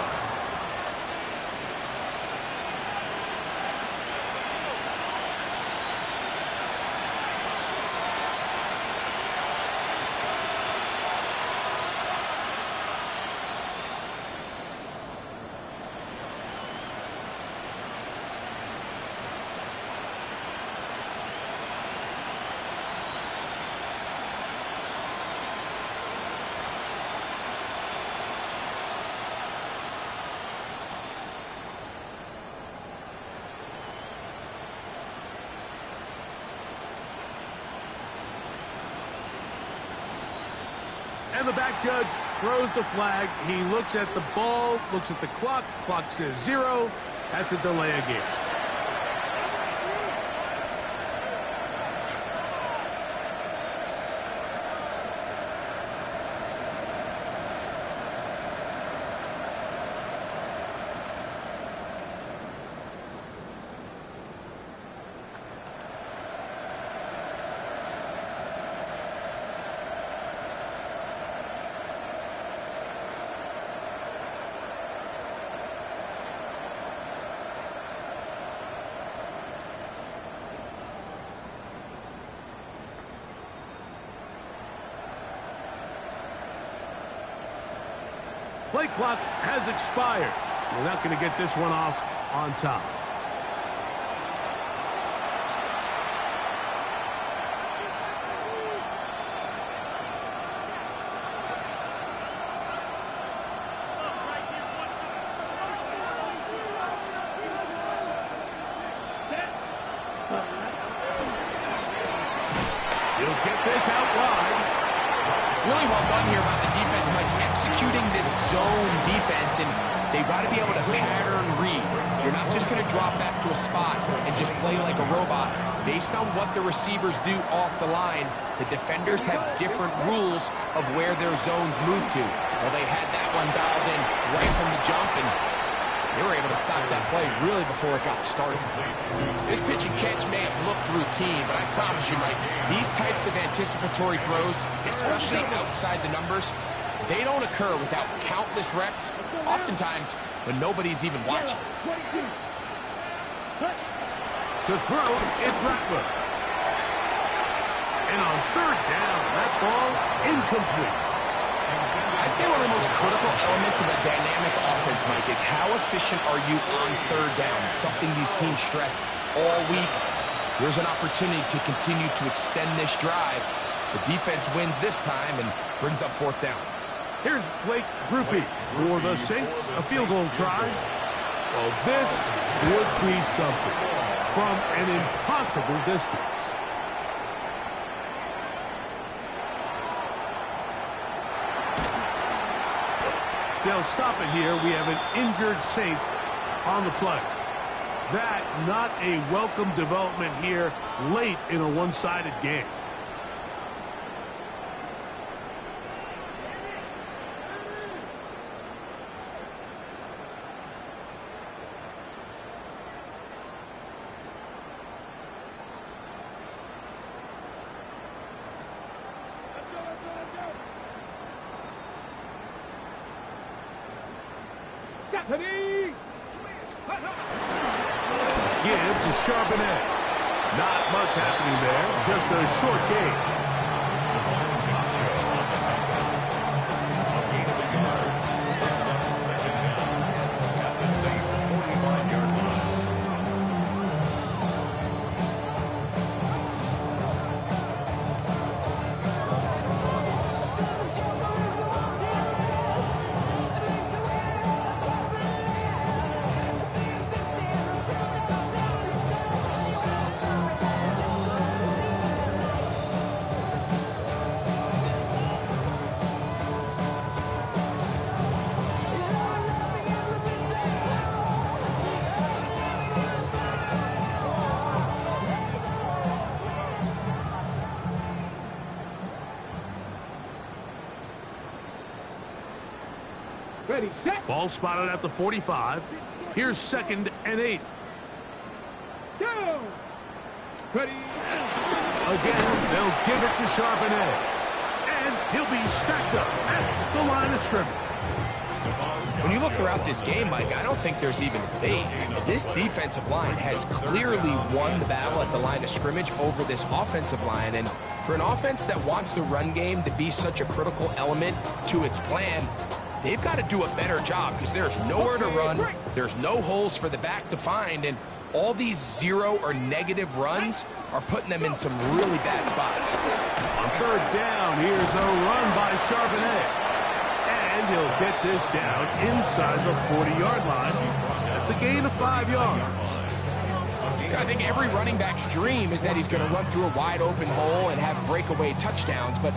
And the back judge throws the flag. He looks at the ball, looks at the clock. Clock says 0. That's a delay of game. play clock has expired. We're not going to get this one off on top. He'll get this out wide. Really well done here by the defense, Mike, executing this zone defense, and they've got to be able to pattern read. You're not just going to drop back to a spot and just play like a robot. Based on what the receivers do off the line, the defenders have different rules of where their zones move to. Well, they had that one dialed in right from the jump, and they were able to stop that play really before it got started. This pitch and catch may have looked routine, but I promise you, Mike, these types of anticipatory throws, especially outside the numbers, they don't occur without countless reps, oftentimes when nobody's even watching. To throw, it's Rattler. And on third down, that ball incomplete. I'd say one of the most critical elements of a dynamic offense, Mike, is how efficient are you on third down? It's something these teams stress all week. There's an opportunity to continue to extend this drive. The defense wins this time and brings up fourth down. Here's Blake Grupe for the Saints, a field goal try. Well, this would be something from an impossible distance. They'll stop it here. We have an injured Saint on the play. That not a welcome development here late in a one-sided game. Give to Charbonnet. Not much happening there. Just a short game. Ready, set. Ball spotted at the 45. Here's 2nd and 8. Go. Ready. Again, they'll give it to Charbonnet. And he'll be stacked up at the line of scrimmage. When you look throughout this game, Mike, I don't think there's even a debate. This defensive line has clearly won the battle at the line of scrimmage over this offensive line. And for an offense that wants the run game to be such a critical element to its plan, they've got to do a better job because there's nowhere to run, there's no holes for the back to find, and all these zero or negative runs are putting them in some really bad spots. On third down, here's a run by Charbonnet. And he'll get this down inside the 40-yard line. That's a gain of 5 yards. I think every running back's dream is that he's going to run through a wide open hole and have breakaway touchdowns, but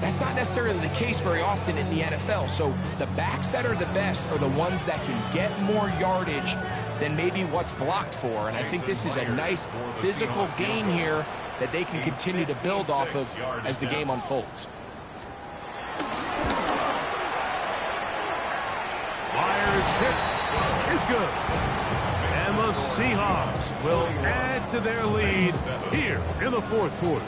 that's not necessarily the case very often in the NFL. So the backs that are the best are the ones that can get more yardage than maybe what's blocked for. And I think this is a nice physical gain here that they can continue to build off of as the game unfolds. Myers' hit is good. And the Seahawks will add to their lead here in the fourth quarter.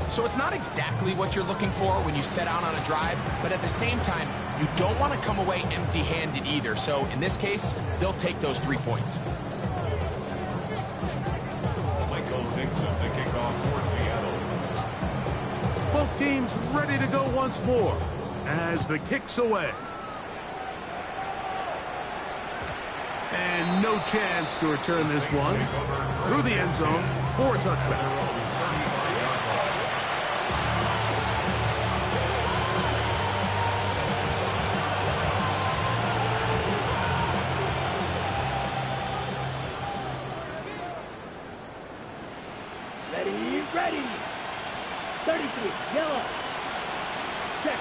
So it's not exactly what you're looking for when you set out on a drive, but at the same time, you don't want to come away empty-handed either. So in this case, they'll take those 3 points. Michael Dixon to kick off for Seattle. Both teams ready to go once more as the kick's away. And no chance to return this one through the end zone for a touchback. Ready. 33, yellow. Check,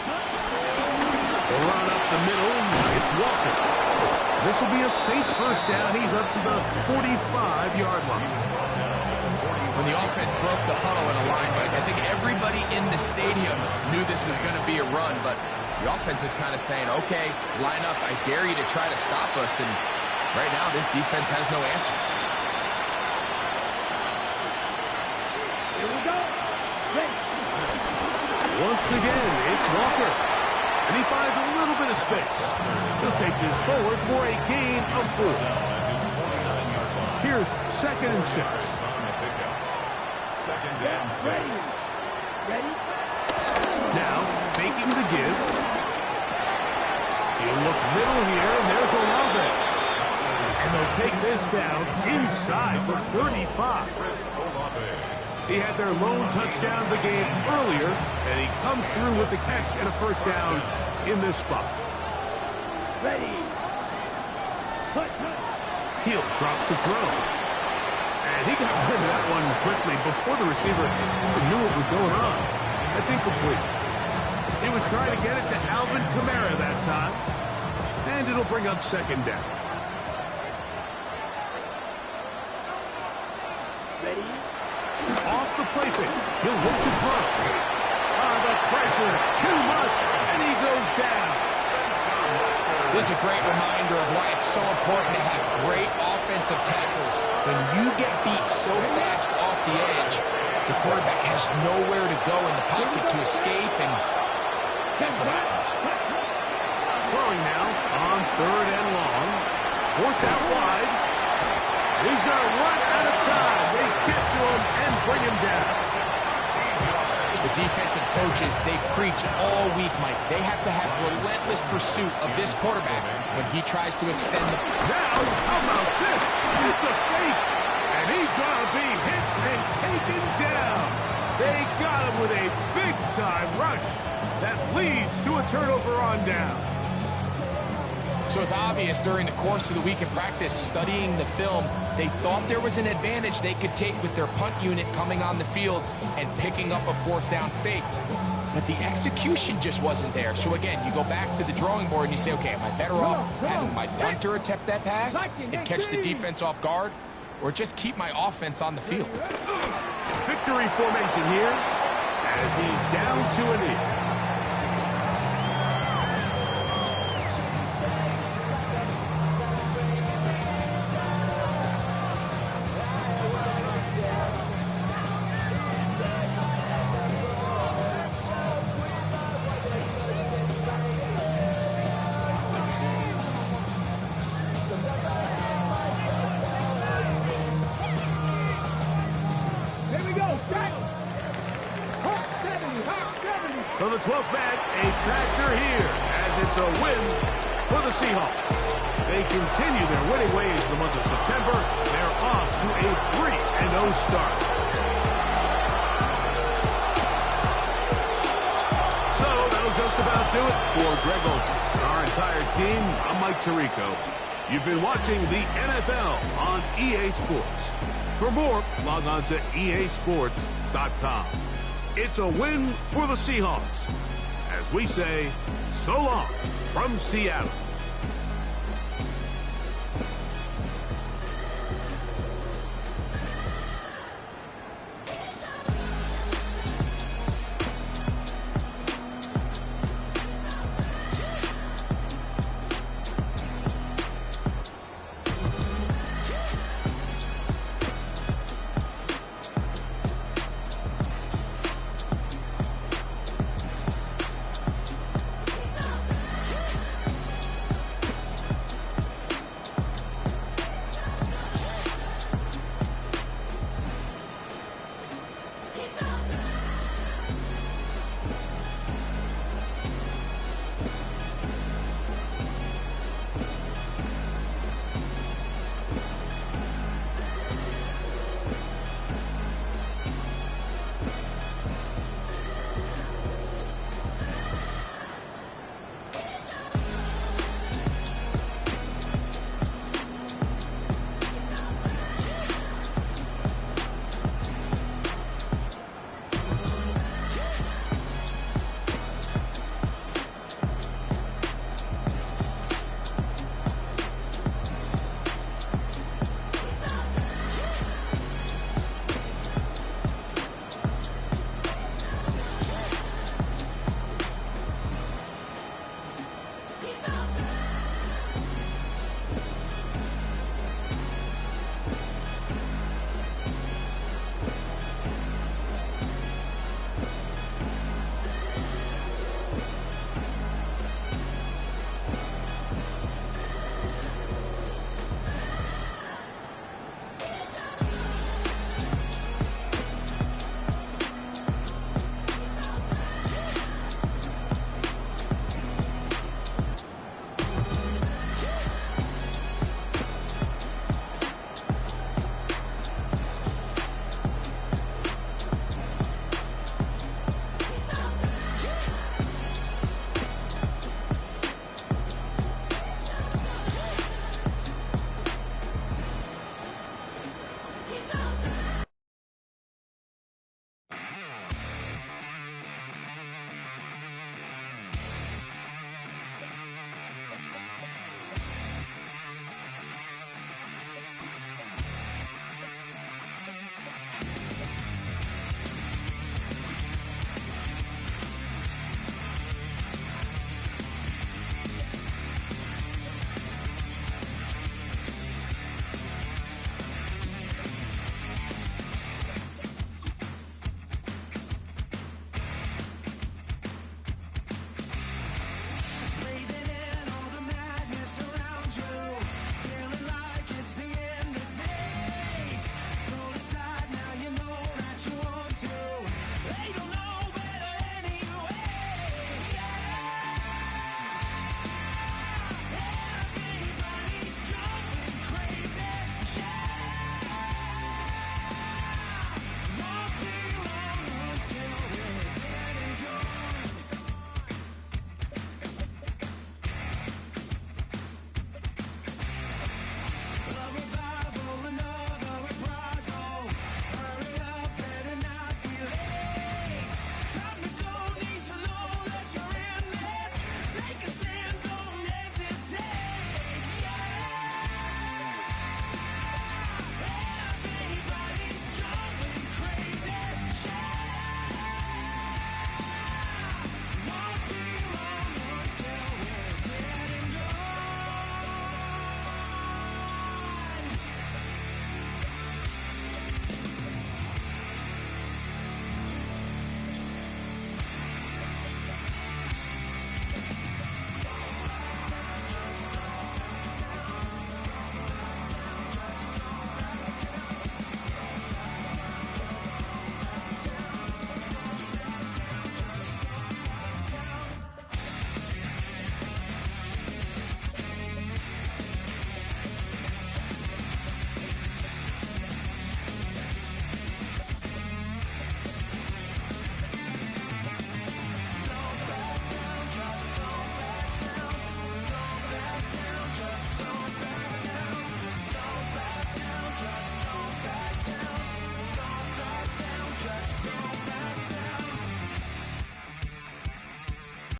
Run up the middle. It's Walker. This will be a Saints first down. He's up to the 45-yard line. When the offense broke the huddle in a line, Mike, I think everybody in the stadium knew this was going to be a run, but the offense is kind of saying, okay, line up. I dare you to try to stop us, and right now this defense has no answers. Here we go. Ready. Once again, it's Walker. And he finds a little bit of space. He'll take this forward for a gain of 4. Here's 2nd and 6. Ready. Now, faking the give. He'll look middle here, and there's Olave. And they'll take this down inside the 35. He had their lone touchdown of the game earlier, and he comes through with the catch and a first down in this spot. Ready. He'll drop to throw. And he got rid of that one quickly before the receiver even knew what was going on. That's incomplete. He was trying to get it to Alvin Kamara that time, and it'll bring up 2nd down. Ready. Off the play fake. He'll look to throw. The pressure, too much, and he goes down. This is a great reminder of why it's so important to have great offensive tackles. When you get beat so fast off the edge, the quarterback has nowhere to go in the pocket to escape, and that's what happens. Throwing now on 3rd and long. Forced out wide. He's going to run out of time. They get to him and bring him down. The defensive coaches, they preach all week, Mike. They have to have relentless pursuit of this quarterback when he tries to extend the... Now, how about this? It's a fake. And he's going to be hit and taken down. They got him with a big-time rush that leads to a turnover on down. So it's obvious during the course of the week of practice, studying the film, they thought there was an advantage they could take with their punt unit coming on the field and picking up a 4th down fake. But the execution just wasn't there. So again, you go back to the drawing board and you say, okay, am I better off having my punter attempt that pass and catch the defense off guard, or just keep my offense on the field? Victory formation here as he's down to a knee. So the 12th man, a factor here, as it's a win for the Seahawks. They continue their winning ways in the month of September. They're off to a 3-0 start. So that'll just about do it for Greg Olsen. Our entire team, I'm Mike Tirico. You've been watching the NFL on EA Sports. For more, log on to easports.com. It's a win for the Seahawks. As we say, so long from Seattle.